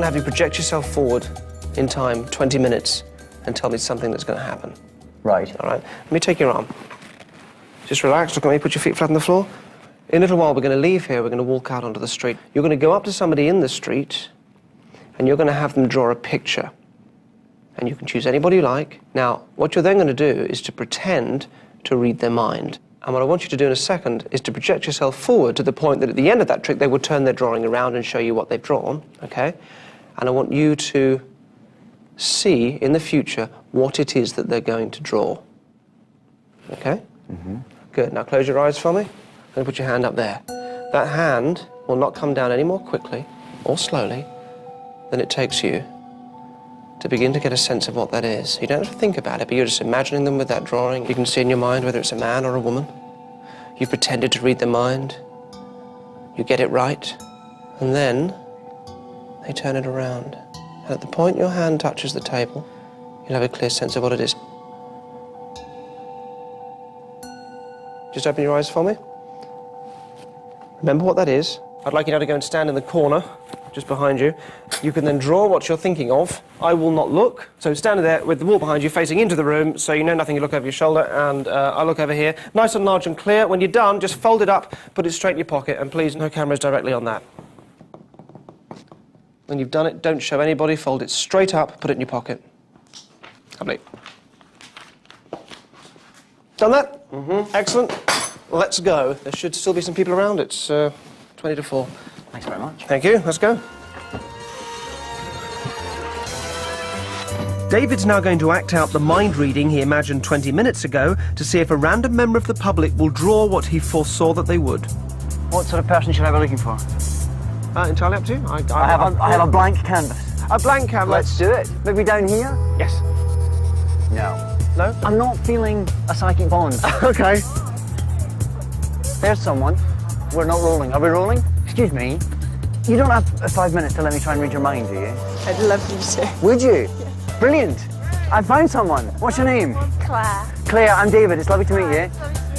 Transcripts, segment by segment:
going to have you project yourself forward in time, 20 minutes, and tell me something that's going to happen. Right. All right? Let me take your arm. Just relax, look at me, put your feet flat on the floor. In a little while, we're going to leave here, we're going to walk out onto the street. You're going to go up to somebody in the street, and you're going to have them draw a picture. And you can choose anybody you like. Now, what you're then going to do is to pretend to read their mind. And what I want you to do in a second is to project yourself forward to the point that at the end of that trick, they will turn their drawing around and show you what they've drawn, okay? And I want you to see in the future what it is that they're going to draw. Okay? Mm-hmm. Good. Now close your eyes for me and put your hand up there. That hand will not come down any more quickly or slowly than it takes you to begin to get a sense of what that is. You don't have to think about it, but you're just imagining them with that drawing. You can see in your mind whether it's a man or a woman. You've pretended to read their mind. You get it right. And then they turn it around. And at the point your hand touches the table, you'll have a clear sense of what it is. Just open your eyes for me. Remember what that is. I'd like you now to go and stand in the corner, just behind you. You can then draw what you're thinking of. I will not look. So stand there with the wall behind you, facing into the room, so you know nothing. You look over your shoulder, and I'll look over here. Nice and large and clear. When you're done, just fold it up, put it straight in your pocket, and please, no cameras directly on that. When you've done it, don't show anybody. Fold it straight up, put it in your pocket. Lovely. Done that? Mm-hmm. Excellent. Let's go. There should still be some people around. It's 20 to 4. Thanks very much. Thank you. Let's go. David's now going to act out the mind reading he imagined 20 minutes ago to see if a random member of the public will draw what he foresaw that they would. What sort of person should I be looking for? Entirely up to you. I have a blank canvas. A blank canvas? Let's do it. Maybe down here? Yes. No. No? I'm not feeling a psychic bond. OK. There's someone. We're not rolling. Are we rolling? Excuse me. You don't have 5 minutes to let me try and read your mind, do you? I'd love you to. Would you? Yeah. Brilliant. I found someone. What's your name? Claire. Claire, I'm David. It's lovely to meet you.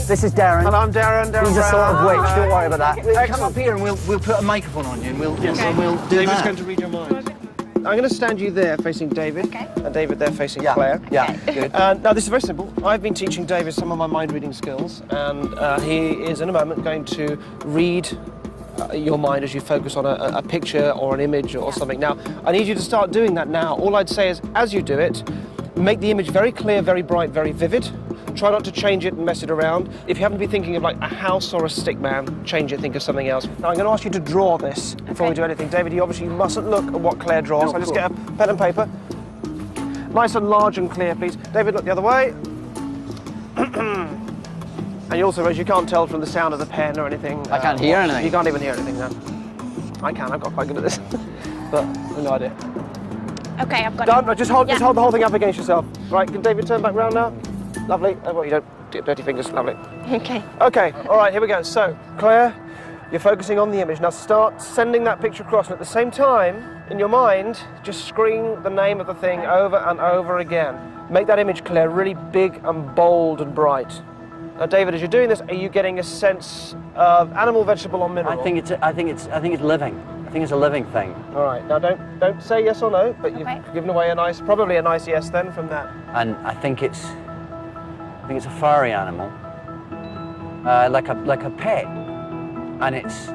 This is Derren. And I'm Derren. He's a sort of witch. Don't worry about that. Okay. Come up here and we'll put a microphone on you and we'll do David's that. going to read your mind. I'm going to stand you there facing David, okay. And David there facing Claire. Yeah, good. Now, this is very simple. I've been teaching David some of my mind-reading skills, and he is, in a moment, going to read your mind as you focus on a picture or an image or something. Now, I need you to start doing that now. All I'd say is, as you do it, make the image very clear, very bright, very vivid. Try not to change it and mess it around. If you happen to be thinking of like a house or a stick man, change it, think of something else. Now I'm going to ask you to draw this before we do anything. David, you obviously must look at what Claire draws. No, so just get a pen and paper. Nice and large and clear, please. David, look the other way. And you also, as you can't tell from the sound of the pen or anything. I can't hear anything. You can't even hear anything then. I can, I've got quite good at this. But I've no idea. Okay, I've got Done. it. Just hold the whole thing up against yourself. Right, can David turn back round now? Lovely. Oh, well, you don't do dirty fingers. Lovely. Okay. Okay, all right, here we go. So, Claire, you're focusing on the image. Now start sending that picture across, and at the same time, in your mind, just scream the name of the thing over and over again. Make that image, Claire, really big and bold and bright. Now, David, as you're doing this, are you getting a sense of animal, vegetable, or mineral? I think it's living. I think it's a living thing. All right. Now, don't say yes or no, but you've given away probably a nice yes then from that. And I think it's a furry animal, like a pet, and it's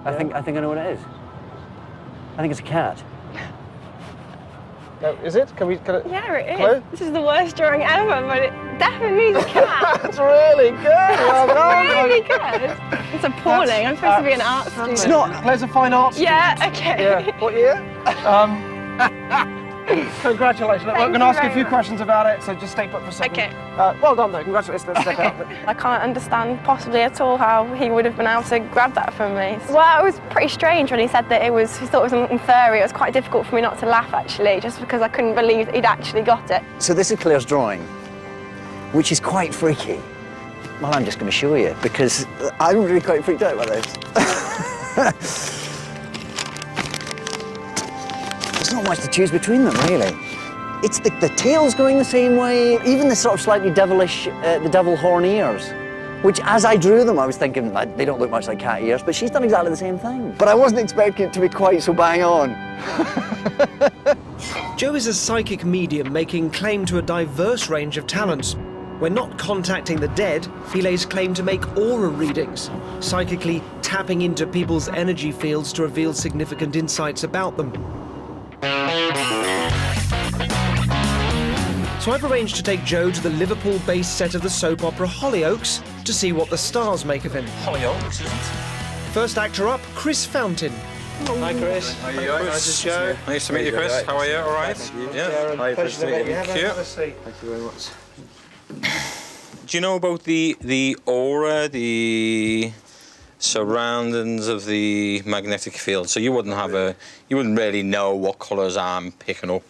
I think I know what it is. I think it's a cat. No, is it? Can it? Yeah, it is. Clue? This is the worst drawing ever, but it definitely is a cat. That's really good. Well done. Really good. It's appalling. I'm supposed to be an art student. It's not. Claire's a fine art student. Yeah, okay. Yeah. What year? Congratulations. I'm going to ask you a few questions about it, so just stay put for a second. Okay. Well done, though. Congratulations. Let's step out. I can't understand possibly at all how he would have been able to grab that from me. Well, it was pretty strange when he said that he thought it was something furry. It was quite difficult for me not to laugh, actually, just because I couldn't believe he'd actually got it. So this is Claire's drawing, which is quite freaky. Well, I'm just going to show you, because I'm really quite freaked out by this. There's not much to choose between them, really. It's the tail's going the same way, even the sort of slightly devilish, the devil horn ears. Which, as I drew them, I was thinking, like, they don't look much like cat ears, but she's done exactly the same thing. But I wasn't expecting it to be quite so bang on. Joe is a psychic medium making claim to a diverse range of talents. When not contacting the dead, he lays claim to make aura readings, psychically tapping into people's energy fields to reveal significant insights about them. So I've arranged to take Joe to the Liverpool-based set of the soap opera Hollyoaks to see what the stars make of him. Hollyoaks, isn't it? First actor up, Chris Fountain. Hi, Chris. How are you? Nice to Joe. Nice to meet you, Chris. How are you? All right? Yeah. Hi, pleasure to meet you. Thank you. Thank you very much. Do you know about the aura, the surroundings of the magnetic field? So you wouldn't really know what colours I'm picking up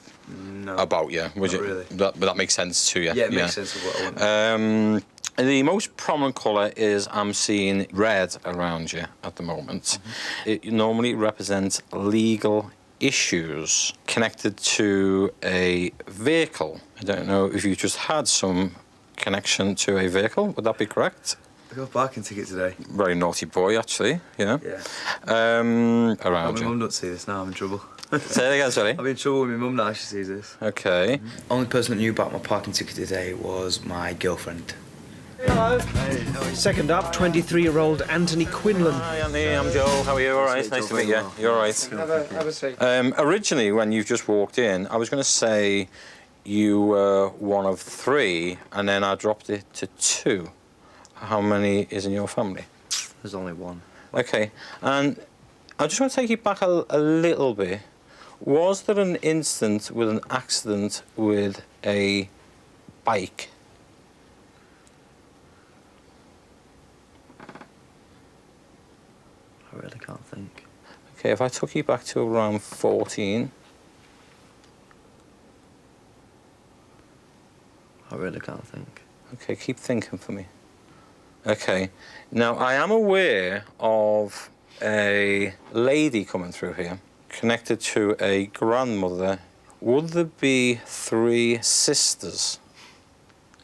about you, would you? Really. But that makes sense to you. Yeah, it makes sense of what I want. The most prominent colour is I'm seeing red around you at the moment. It normally represents legal issues connected to a vehicle. I don't know if you just had some connection to a vehicle. Would that be correct? I got a parking ticket today. Very naughty boy, actually. Yeah. Yeah. Around My you. mum don't see this now. I'm in trouble. Say it again, sorry. I'm in trouble with my mum now. She sees this. Okay. Only person that knew about my parking ticket today was my girlfriend. Hello. Second up, 23-year-old Anthony Quinlan. Hi, Andy. I'm Joe. How are you? All right. Nice to meet you. You're all right. Have a seat. Originally, when you've just walked in, I was going to say you were one of 3, and then I dropped it to 2. How many is in your family? There's only one. Okay. And I just want to take you back a little bit. Was there an incident with an accident with a bike? I really can't think. Okay, if I took you back to around 14, I really can't think. okay, keep thinking for me. Okay, now I am aware of a lady coming through here, connected to a grandmother. Would there be 3 sisters?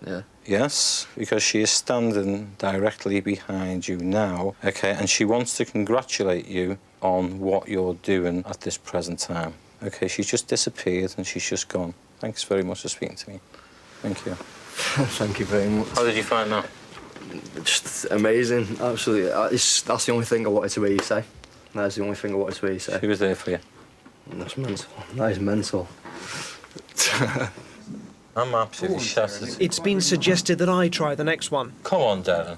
Yeah. Yes, because she is standing directly behind you now. Okay, and she wants to congratulate you on what you're doing at this present time. Okay, she's just disappeared and she's just gone. Thanks very much for speaking to me. Thank you. Thank you very much. How did you find that? Just amazing. Absolutely. That's the only thing I wanted to hear you say. That's the only thing I wanted to hear you say. She was there for you. That's mental. That is mental. I'm absolutely shattered. It's been suggested that I try the next one. Come on, Derren.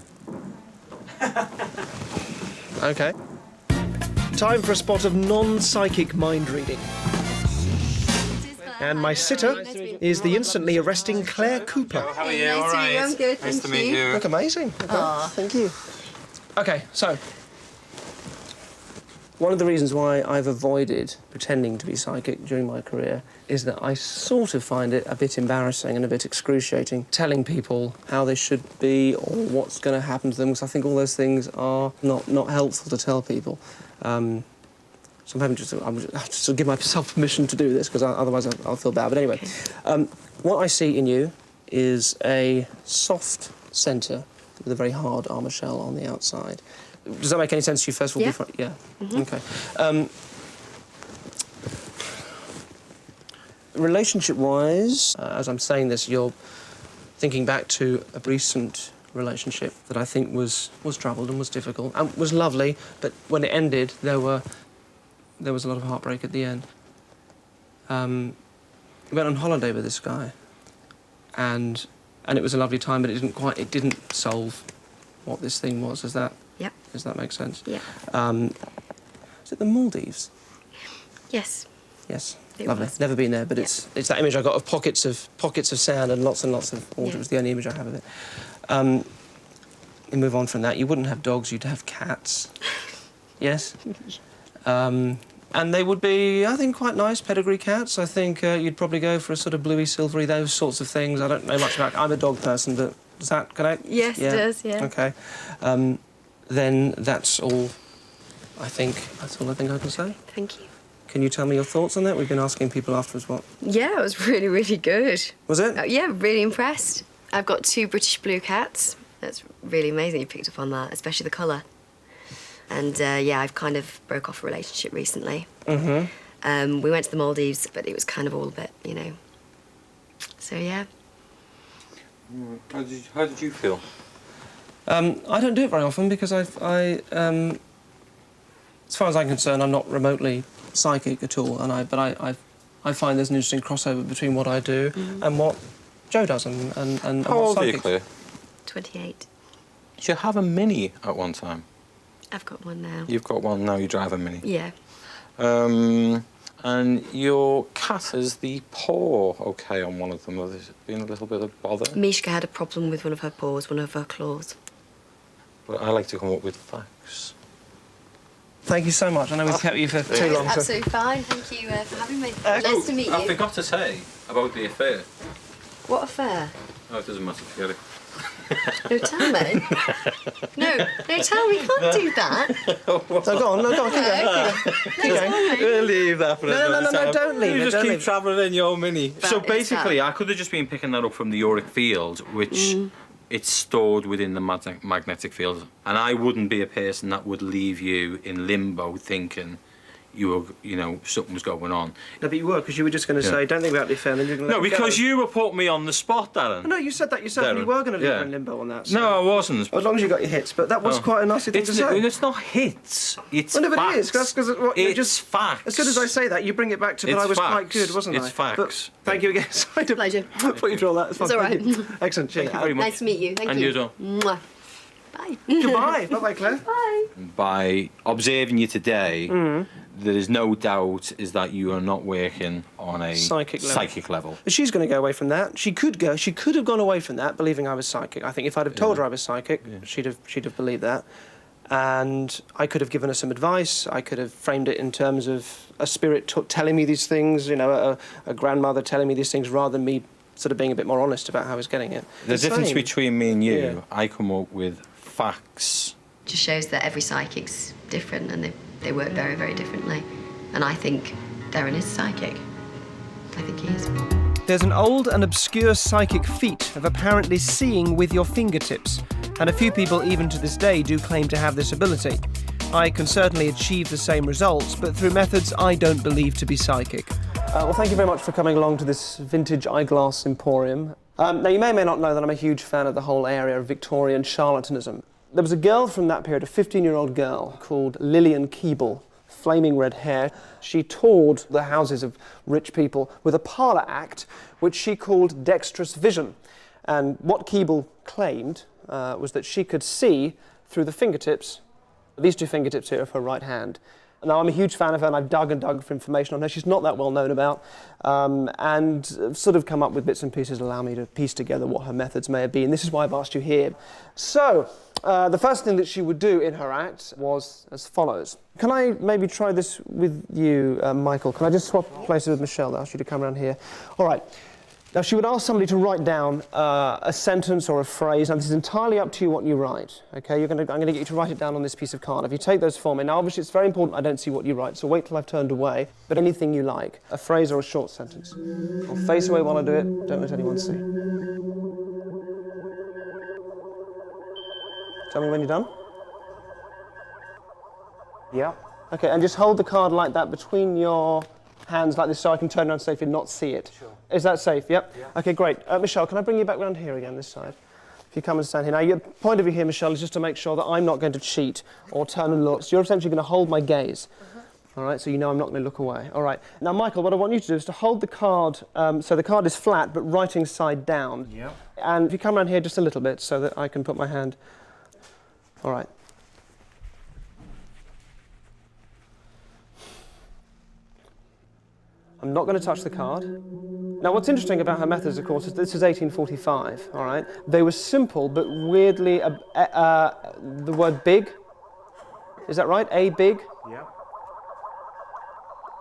Okay. Time for a spot of non-psychic mind reading. And my sitter is the instantly arresting Claire Cooper. How are you? Nice All to meet you. right. I'm good, Nice thank to meet you. you. Look amazing. Thank you. Okay, so one of the reasons why I've avoided pretending to be psychic during my career is that I sort of find it a bit embarrassing and a bit excruciating telling people how they should be or what's going to happen to them, because I think all those things are not helpful to tell people. So I'm just to give myself permission to do this, because otherwise I'll feel bad. But anyway, what I see in you is a soft centre with a very hard armour shell on the outside. Does that make any sense to you, first of all? Yeah. Yeah? OK. Relationship-wise, as I'm saying this, you're thinking back to a recent relationship that I think was troubled and was difficult and was lovely, but when it ended, there was a lot of heartbreak at the end. We went on holiday with this guy, and it was a lovely time, but it didn't solve what this thing was. Does that make sense? Yeah. Is it the Maldives? Yes. Yes. It Lovely. was. Never been there, but it's that image I got of pockets of sand and lots of water. Yeah. It was the only image I have of it. You move on from that. You wouldn't have dogs. You'd have cats. Yes. And they would be, I think, quite nice pedigree cats. I think you'd probably go for a sort of bluey, silvery, those sorts of things. I don't know much about. I'm a dog person, but does that connect? Yes, it does, yeah. Okay. Then that's all. I think that's all I can say. Thank you. Can you tell me your thoughts on that? We've been asking people afterwards what. Yeah, it was really, really good. Was it? Yeah, really impressed. I've got 2 British blue cats. That's really amazing you picked up on that, especially the colour. And yeah, I've kind of broke off a relationship recently. Mm-hmm. We went to the Maldives, but it was kind of all a bit, you know. So yeah. How did you feel? I don't do it very often because as far as I'm concerned, I'm not remotely psychic at all, but I find there's an interesting crossover between what I do and what Joe does, and How old are you, Claire? 28. Did you have a Mini at one time? I've got one now. You've got one now, you drive a Mini? Yeah. And your cat has the paw okay on one of them. There's been a little bit of bother? Mishka had a problem with one of her paws, one of her claws. But I like to come up with facts. Thank you so much. I know we've kept you for too long. Absolutely fine. Thank you for having me. Nice to meet you. I forgot to say about the affair. What affair? Oh, it doesn't matter, forget it. No, tell me. No, tell me. You can't do that. No, go on, keep going. Keep going. We'll leave that for another time. No, don't leave You it. just keep travelling in your Mini. So it's basically, I could have just been picking that up from the Auric field, which it's stored within the magnetic field, and I wouldn't be a person that would leave you in limbo thinking you were, you know, something was going on. No, but you were, because you were just going to say, don't think about the affair, and then you're going to let it go. Because you were putting me on the spot, Darren. No, you said that yourself, and you were going to leave her in limbo on that. So. No, I wasn't. As long as you got your hits, but that was quite a nasty thing to say. It's not hits, it's well, no, but facts. it is, because it's facts. As soon as I say that, you bring it back to, but I was quite good, wasn't I? It's facts. But thank you again. Sorry to Pleasure. put you through all that. It's all right. Excellent. Thank you very much. Nice to meet you. Thank and you. And you too. Mwah. Bye. Goodbye. Bye-bye, Claire. Bye. By observing you today, there is no doubt is that you are not working on a psychic level. She's going to go away from that. She could have gone away from that, believing I was psychic. I think if I'd have told her I was psychic, she'd have believed that. And I could have given her some advice. I could have framed it in terms of a spirit telling me these things, you know, a grandmother telling me these things, rather than me sort of being a bit more honest about how I was getting it. The difference between me and you, I come up with facts. Just shows that every psychic's different and they work very, very differently. And I think Derren is psychic. I think he is. There's an old and obscure psychic feat of apparently seeing with your fingertips, and a few people even to this day do claim to have this ability. I can certainly achieve the same results, but through methods I don't believe to be psychic. Well, thank you very much for coming along to this vintage eyeglass emporium. Now, you may or may not know that I'm a huge fan of the whole area of Victorian charlatanism. There was a girl from that period, a 15-year-old girl called Lillian Keeble, flaming red hair. She toured the houses of rich people with a parlour act, which she called dexterous vision. And what Keeble claimed was that she could see through the fingertips, these two fingertips here of her right hand. Now, I'm a huge fan of her, and I've dug and dug for information on her. She's not that well known about, and sort of come up with bits and pieces that allow me to piece together what her methods may have been. This is why I've asked you here. So, the first thing that she would do in her act was as follows. Can I maybe try this with you, Michael? Can I just swap places with Michelle? I'll ask you to come around here. All right. Now, she would ask somebody to write down a sentence or a phrase. Now, this is entirely up to you what you write, OK? I'm going to get you to write it down on this piece of card. If you take those for me. Now, obviously, it's very important I don't see what you write, so wait till I've turned away. But anything you like, a phrase or a short sentence. I'll face away while I do it. Don't let anyone see. Tell me when you're done. Yeah. OK, and just hold the card like that between your hands like this so I can turn around safely and not see it. Sure. Is that safe? Yep. Yeah. OK, great. Michelle, can I bring you back round here again, this side? If you come and stand here. Now, your point of view here, Michelle, is just to make sure that I'm not going to cheat or turn and look. So you're essentially going to hold my gaze. All right, so you know I'm not going to look away. All right. Now, Michael, what I want you to do is to hold the card, so the card is flat, but writing side down. Yeah. And if you come around here just a little bit so that I can put my hand... All right. I'm not going to touch the card. Now, what's interesting about her methods, of course, is this is 1845, all right? They were simple, but weirdly, the word big, is that right? A big?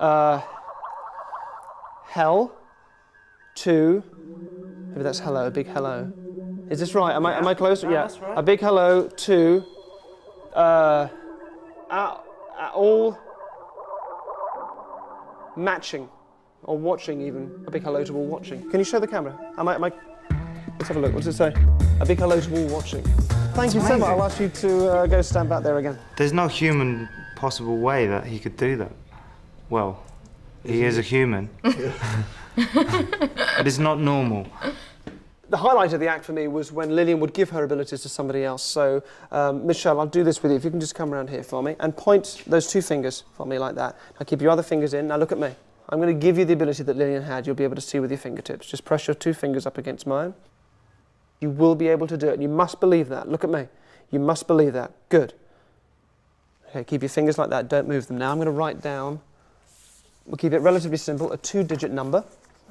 Yeah. Hell, to, maybe that's hello, a big hello. Is this right? Am I close? Yeah. That's right. A big hello to, all matching. Or watching even. A big hello to all watching. Can you show the camera? Am I... Let's have a look. What does it say? A big hello to all watching. Thank you so much. I'll ask you to go stand back there again. There's no human possible way that he could do that. Well, he is a human. But it's not normal. The highlight of the act for me was when Lillian would give her abilities to somebody else. So, Michelle, I'll do this with you. If you can just come around here for me and point those 2 fingers for me like that. Now keep your other fingers in. Now look at me. I'm going to give you the ability that Lillian had. You'll be able to see with your fingertips. Just press your 2 fingers up against mine. You will be able to do it. You must believe that. Look at me. You must believe that. Good. Okay, keep your fingers like that. Don't move them. Now I'm going to write down, we'll keep it relatively simple, a 2-digit number.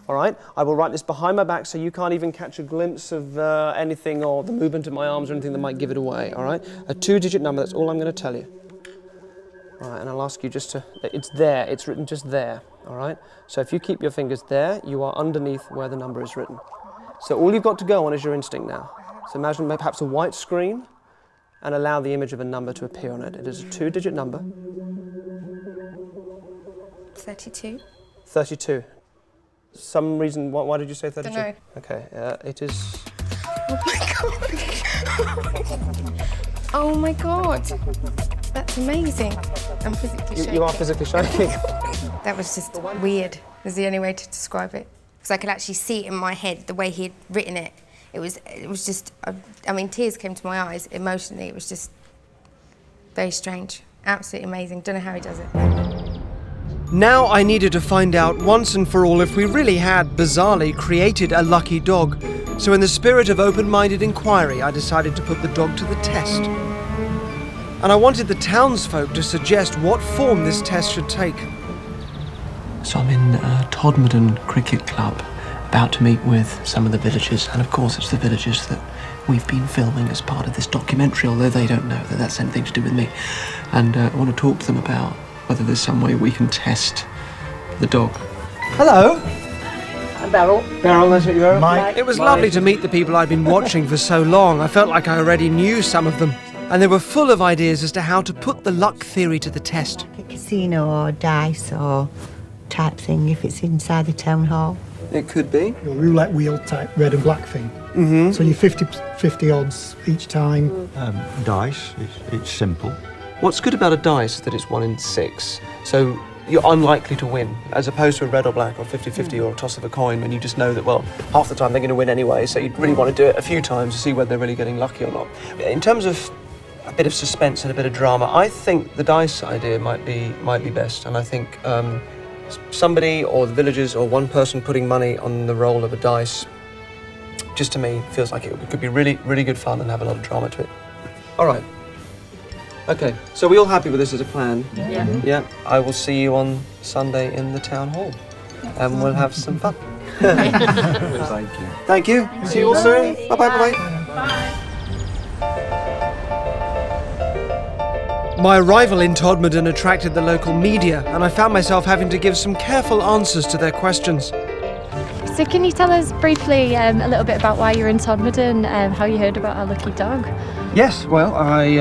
All right? I will write this behind my back so you can't even catch a glimpse of anything or the movement of my arms or anything that might give it away. All right? A 2-digit number, that's all I'm going to tell you. All right, and I'll ask you just to, it's there, it's written just there. All right? So if you keep your fingers there, you are underneath where the number is written. So all you've got to go on is your instinct now. So imagine perhaps a white screen and allow the image of a number to appear on it. It is a 2-digit number. 32. 32. Some reason, why did you say 32? Dunno. Okay, it is... Oh my god. That's amazing. I'm physically shaking. You are physically shaking. That was just weird. Is the only way to describe it. Because I could actually see it in my head, the way he had written it. It was just, I mean, tears came to my eyes emotionally. It was just very strange. Absolutely amazing. Don't know how he does it. Now I needed to find out once and for all if we really had, bizarrely, created a lucky dog. So in the spirit of open-minded inquiry, I decided to put the dog to the test. And I wanted the townsfolk to suggest what form this test should take. So I'm in Todmorden Cricket Club, about to meet with some of the villagers, and of course it's the villagers that we've been filming as part of this documentary, although they don't know that that's anything to do with me. And I want to talk to them about whether there's some way we can test the dog. Hello. I'm Beryl. Beryl, nice to meet you, Beryl. Mike. It was lovely to meet the people I'd been watching for so long. I felt like I already knew some of them. And they were full of ideas as to how to put the luck theory to the test. A casino or dice or type thing if it's inside the town hall. It could be. Your roulette wheel type red and black thing. Mm-hmm. So you're 50 odds each time. Dice, it's simple. What's good about a dice is that it's 1 in 6. So you're unlikely to win, as opposed to a red or black or 50-50 or a toss of a coin when you just know that, well, half the time they're going to win anyway, so you'd really want to do it a few times to see whether they're really getting lucky or not. In terms of a bit of suspense and a bit of drama, I think the dice idea might be best, and I think somebody or the villagers or one person putting money on the roll of a dice, just to me, feels like it could be really, really good fun and have a lot of drama to it. All right. Okay, so we're all happy with this as a plan? Yeah. Yeah, I will see you on Sunday in the town hall, and we'll have some fun. Thank you. Thank you. See you all soon. Bye-bye, bye-bye. My arrival in Todmorden attracted the local media, and I found myself having to give some careful answers to their questions. So can you tell us briefly a little bit about why you're in Todmorden and how you heard about our lucky dog? Yes, well, I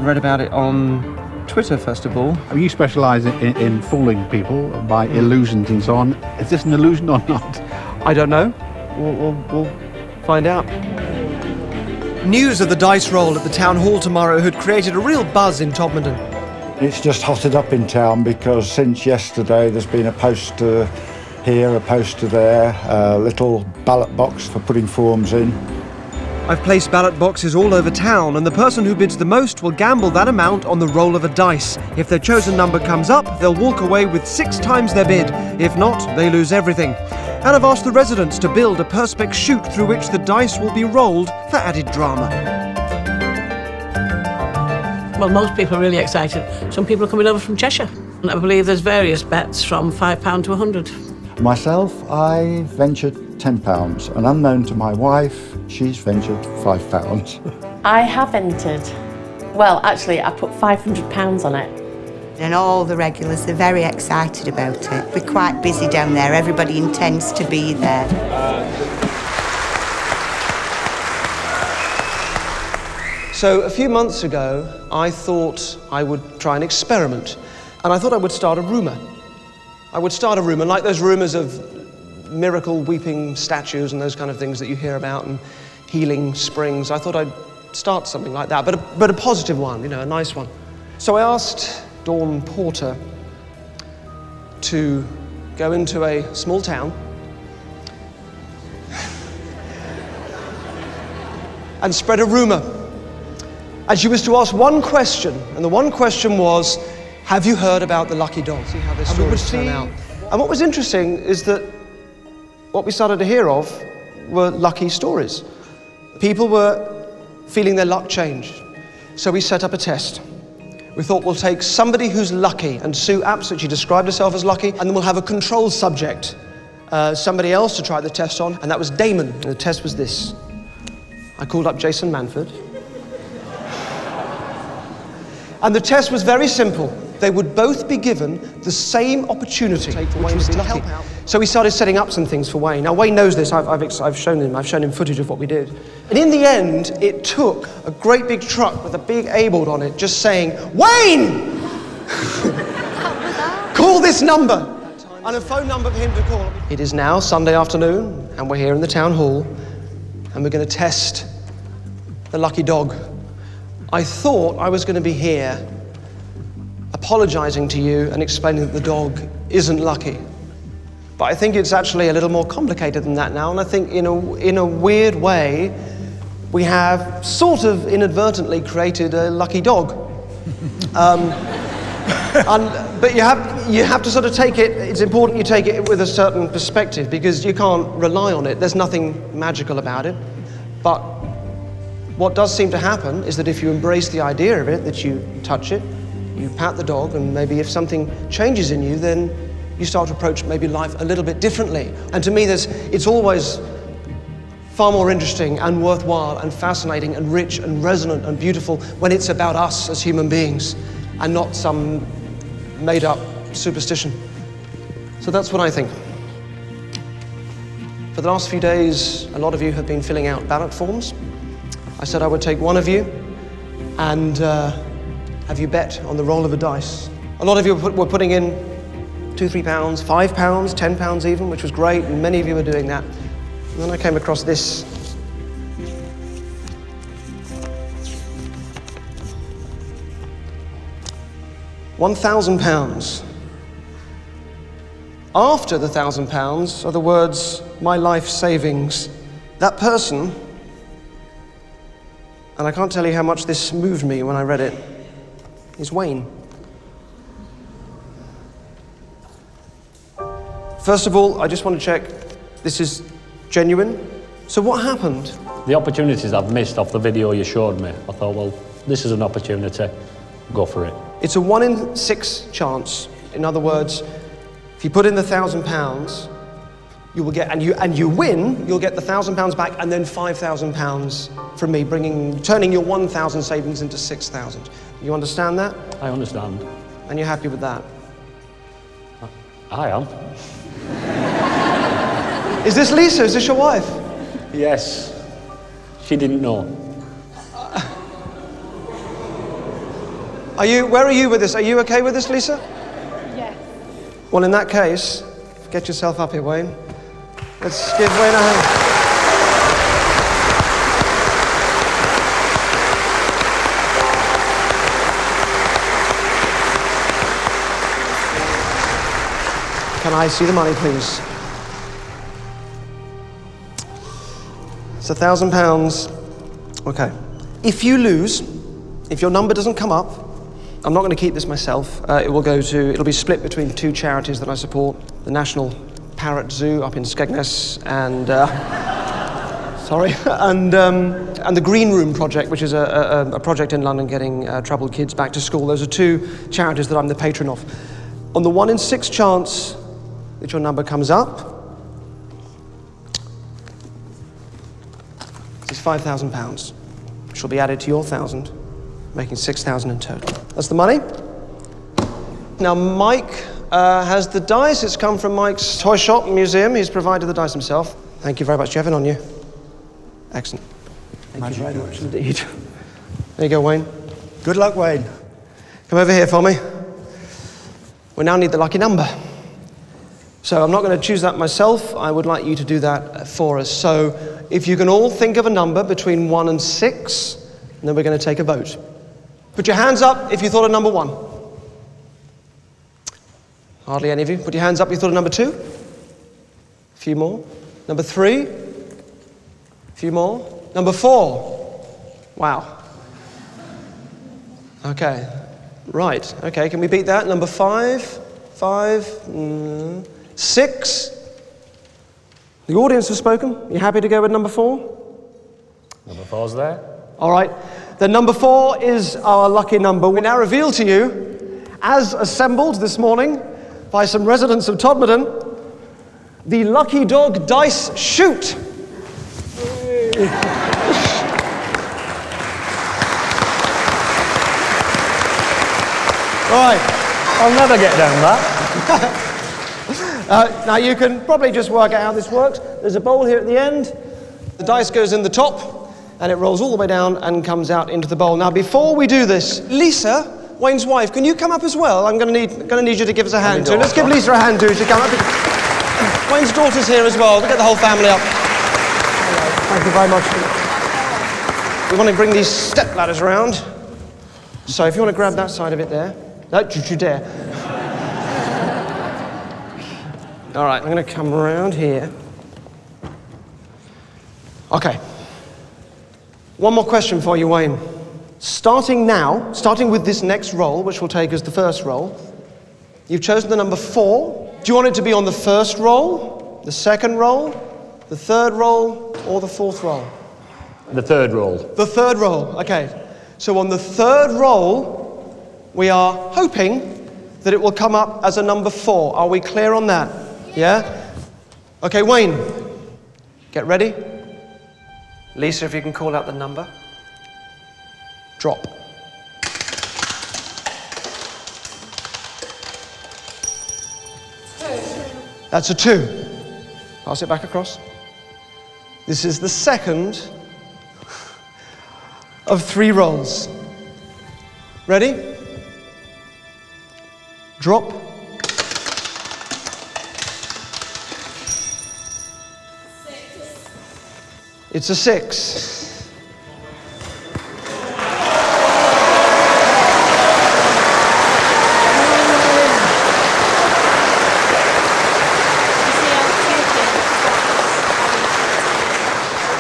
read about it on Twitter, first of all. You specialise in fooling people by illusions and so on. Is this an illusion or not? I don't know. We'll find out. News of the dice roll at the town hall tomorrow had created a real buzz in Todmorden. It's just hotted up in town because since yesterday there's been a poster here, a poster there, a little ballot box for putting forms in. I've placed ballot boxes all over town, and the person who bids the most will gamble that amount on the roll of a dice. If their chosen number comes up, they'll walk away with 6 times their bid. If not, they lose everything. And I've asked the residents to build a perspex chute through which the dice will be rolled for added drama. Well, most people are really excited. Some people are coming over from Cheshire. And I believe there's various bets from £5 to 100. Myself, I ventured £10, and unknown to my wife, she's ventured £5. I have entered. Well, actually, I put £500 on it. And all the regulars are very excited about it. We're quite busy down there. Everybody intends to be there. So a few months ago, I thought I would try an experiment, and I thought I would start a rumour. I would start a rumour, like those rumours of miracle weeping statues and those kind of things that you hear about, and healing springs. I thought I'd start something like that, but a positive one, you know, a nice one. So I asked Dawn Porter to go into a small town and spread a rumor. And she was to ask one question, and the one question was, have you heard about the lucky dog? See how this story would turn out. And what was interesting is that what we started to hear of were lucky stories. People were feeling their luck change. So we set up a test. We thought we'll take somebody who's lucky, and Sue absolutely described herself as lucky, and then we'll have a control subject, somebody else to try the test on, and that was Damon. And the test was this. I called up Jason Manford. And the test was very simple. They would both be given the same opportunity, which was to help out. So we started setting up some things for Wayne. Now Wayne knows this. I've shown him footage of what we did. And in the end, it took a great big truck with a big A-board on it, just saying, "Wayne, call this number," and a phone number for him to call. It is now Sunday afternoon, and we're here in the town hall, and we're going to test the lucky dog. I thought I was going to be here apologizing to you and explaining that the dog isn't lucky. But I think it's actually a little more complicated than that now, and I think in a weird way, we have sort of inadvertently created a lucky dog. But you have to sort of take it, it's important you take it with a certain perspective, because you can't rely on it. There's nothing magical about it. But what does seem to happen is that if you embrace the idea of it, that you touch it, you pat the dog, and maybe if something changes in you, then you start to approach maybe life a little bit differently. And to me, it's always far more interesting and worthwhile and fascinating and rich and resonant and beautiful when it's about us as human beings and not some made-up superstition. So that's what I think. For the last few days, a lot of you have been filling out ballot forms. I said I would take one of you and have you bet on the roll of a dice. A lot of you were putting in £2, £3, £5, £10 even, which was great, and many of you were doing that. And then I came across this. £1,000. After the £1,000 are the words, "my life savings." That person, and I can't tell you how much this moved me when I read it, is Wayne. First of all, I just want to check this is genuine. So what happened? The opportunities I've missed off the video you showed me, I thought, well, this is an opportunity, go for it. It's a 1 in 6 chance. In other words, if you put in the £1,000, you will get, and you win, you'll get the £1,000 back and then £5,000 from me, turning your 1,000 savings into 6,000. You understand that? I understand. And you're happy with that? I am. Is this Lisa? Is this your wife? Yes. She didn't know. Where are you with this? Are you okay with this, Lisa? Yes. Well, in that case, get yourself up here, Wayne. Let's give Wayne a hand. Can I see the money, please? It's £1,000. Okay. If you lose, if your number doesn't come up, I'm not going to keep this myself. It'll be split between 2 charities that I support: the National Parrot Zoo up in Skegness and and the Green Room Project, which is a project in London getting troubled kids back to school. Those are 2 charities that I'm the patron of. On the 1 in 6 chance that your number comes up, this is £5,000, which will be added to your 1,000, making 6,000 in total. That's the money. Now Mike has the dice. It's come from Mike's toy shop museum. He's provided the dice himself. Thank you very much. Do you have it on you? Excellent. Thank you very much indeed. There you go, Wayne. Good luck, Wayne. Come over here for me. We now need the lucky number. So I'm not going to choose that myself. I would like you to do that for us. So if you can all think of a number between 1 and 6, and then we're going to take a vote. Put your hands up if you thought of number 1. Hardly any of you. Put your hands up if you thought of number 2. A few more. Number 3. A few more. Number 4. Wow. Okay. Right. Okay, can we beat that? Number 5. 6. The audience has spoken. You happy to go with number 4? Number 4's there. All right. The number 4 is our lucky number. We now reveal to you, as assembled this morning by some residents of Todmorden, the Lucky Dog Dice Shoot. Right. I'll never get down that. Now you can probably just work out how this works. There's a bowl here at the end. The dice goes in the top, and it rolls all the way down and comes out into the bowl. Now before we do this, Lisa, Wayne's wife, can you come up as well? I'm going to need you to give us a hand too. Let's give Lisa a hand too to come up. Wayne's daughter's here as well. We'll get the whole family up. Thank you very much. We want to bring these step ladders around. So if you want to grab that side of it there. Don't you dare. All right, I'm going to come around here. Okay. One more question for you, Wayne. Starting with this next roll, which will take as the first roll, you've chosen the number 4. Do you want it to be on the first roll, the second roll, the third roll, or the fourth roll? The third roll. The third roll, okay. So on the third roll, we are hoping that it will come up as a number 4. Are we clear on that? Yeah? Okay, Wayne, get ready. Lisa, if you can call out the number. Drop. That's a 2. Pass it back across. This is the second of 3 rolls. Ready? Drop. It's a 6.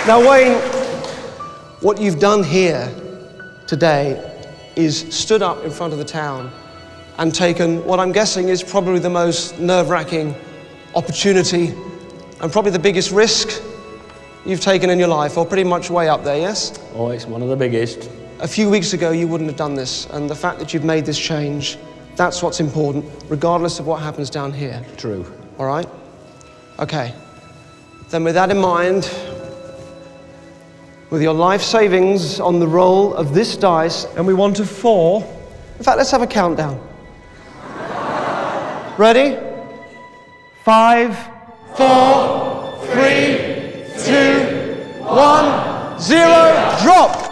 Now, Wayne, what you've done here today is stood up in front of the town and taken what I'm guessing is probably the most nerve-wracking opportunity and probably the biggest risk you've taken in your life, or pretty much way up there, yes? Oh, it's one of the biggest. A few weeks ago, you wouldn't have done this, and the fact that you've made this change, that's what's important, regardless of what happens down here. True. All right? Okay. Then with that in mind, with your life savings on the roll of this dice, and we want to 4. In fact, let's have a countdown. Ready? 5, 4, 3, 2, 1, 0, drop!